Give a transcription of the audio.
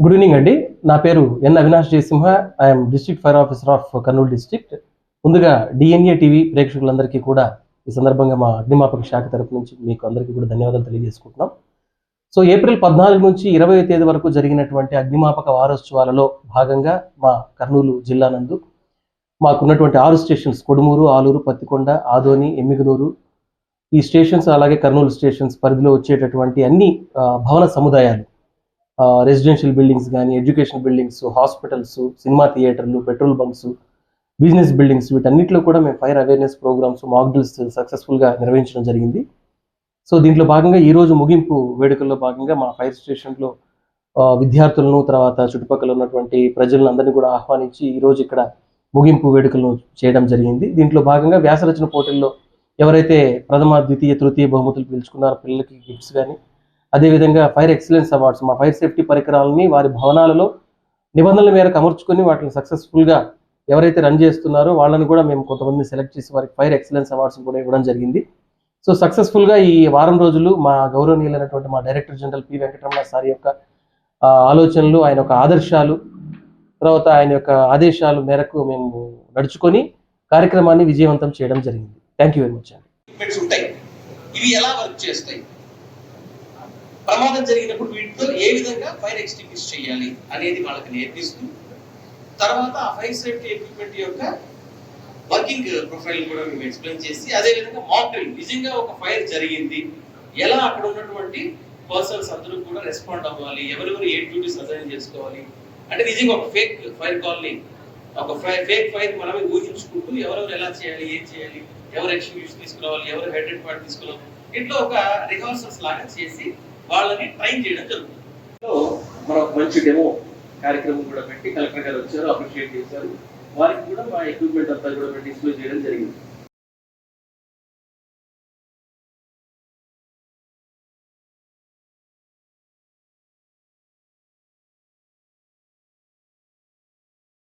Good evening అండి. నా పేరు N Avinash Jayasimha. I'm district fire officer of Kurnool district. ముందుగా డిఎన్ఏ టీవీ ప్రేక్షకులందరికీ కూడా ఈ సందర్భంగా మా అగ్నిమాపక శాఖ తరపు నుంచి మీకు అందరికీ కూడా ధన్యవాదాలు తెలియజేసుకుంటున్నాం. సో ఏప్రిల్ 14 నుంచి 20వ తేదీ వరకు జరిగినటువంటి అగ్నిమాపక వారోత్సవాలలో భాగంగా మా కర్నూలు జిల్లా నందు మాకున్నటువంటి 6 స్టేషన్స్ కొడుమూరు, ఆలూరు, పత్తికొండ, ఆదోని, ఎమ్మిగనూరు ఈ స్టేషన్స్, అలాగే కర్నూలు స్టేషన్స్ పరిధిలో వచ్చేటటువంటి అన్ని భవన సముదాయాలు, రెసిడెన్షియల్ బిల్డింగ్స్ కానీ, ఎడ్యుకేషన్ బిల్డింగ్స్, హాస్పిటల్స్, సినిమా థియేటర్లు, పెట్రోల్ బంక్స్, బిజినెస్ బిల్డింగ్స్, వీటన్నిటిలో కూడా మేము fire awareness programs, mock drills సక్సెస్ఫుల్గా నిర్వహించడం జరిగింది. సో దీంట్లో భాగంగా ఈరోజు ముగింపు వేడుకల్లో భాగంగా మా ఫైర్ స్టేషన్లో విద్యార్థులను, తర్వాత చుట్టుపక్కల ఉన్నటువంటి ప్రజలను అందరినీ కూడా ఆహ్వానించి ఈరోజు ఇక్కడ ముగింపు వేడుకలను చేయడం జరిగింది. దీంట్లో భాగంగా వ్యాసరచన పోటీల్లో ఎవరైతే ప్రథమ, ద్వితీయ, తృతీయ బహుమతులు పిలుచుకున్నారో పిల్లలకి గిఫ్ట్స్ కానీ, అదేవిధంగా ఫైర్ ఎక్సలెన్స్ అవార్డ్స్, మా ఫైర్ సేఫ్టీ పరికరాలని వారి భవనాలలో నిబంధనల మేరకు అమర్చుకొని వాటిని సక్సెస్ఫుల్గా ఎవరైతే రన్ చేస్తున్నారో వాళ్ళని కూడా మేము కొంతమందిని సెలెక్ట్ చేసి వారికి ఫైర్ ఎక్సలెన్స్ అవార్డ్స్ కూడా ఇవ్వడం జరిగింది. సో సక్సెస్ఫుల్గా ఈ వారం రోజులు మా గౌరవనీయులైనటువంటి మా director general P Venkataramana sir యొక్క ఆలోచనలు, ఆయన యొక్క ఆదర్శాలు, తర్వాత ఆయన యొక్క ఆదేశాల మేరకు మేము నడుచుకొని కార్యక్రమాన్ని విజయవంతం చేయడం జరిగింది. థ్యాంక్ యూ వెరీ మచ్ అండి. ఇవి ఎలా వర్క్ చేస్తాయి, ప్రమాదం జరిగినప్పుడు వీటితో ఏ విధంగా ఫైర్ ఎక్స్టింగ్విష్ చేయాలి అనేది వాళ్ళకి నేర్పిస్తూ, తర్వాత ఆ ఫైర్ సేఫ్టీ ఎక్విప్మెంట్ యొక్క వర్కింగ్ ప్రొఫైల్ కూడా మేము ఎక్స్ప్లెయిన్ చేసి, అదే విధంగా మాక్ డ్రిల్, నిజంగా ఒక ఫైర్ జరిగింది, ఎలా అక్కడ ఉన్నటువంటి పర్సన్స్ అందరూ కూడా రెస్పాండ్ అవ్వాలి, ఎవరెవరు ఏ డ్యూటీస్ అసైన్ చేసుకోవాలి, అంటే నిజంగా ఒక ఫేక్ ఫైర్ కాల్ని, ఒక ఫేక్ ఫైర్ మనమే ఊహించుకుంటూ ఎవరెవరు ఎలా చేయాలి, ఏం చేయాలి, ఎవరు ఎక్స్టింగ్విష్ తీసుకురావాలి, ఎవరు హెడ్ పార్ట్ తీసుకురావాలి, ఇట్లా ఒక రిహార్సల్స్ లాగా చేసి వాళ్ళని ట్రైన్ చేయడం జరుగుతుంది. మనం ఒక మంచి డెమో కార్యక్రమం కూడా పెట్టి కలెక్టర్ గారు వచ్చారు, అప్రిషియేట్ చేశారు. వారికి కూడా మా ఎక్విప్మెంట్ అంతా కూడా డిస్ప్లే చేయడం జరిగింది.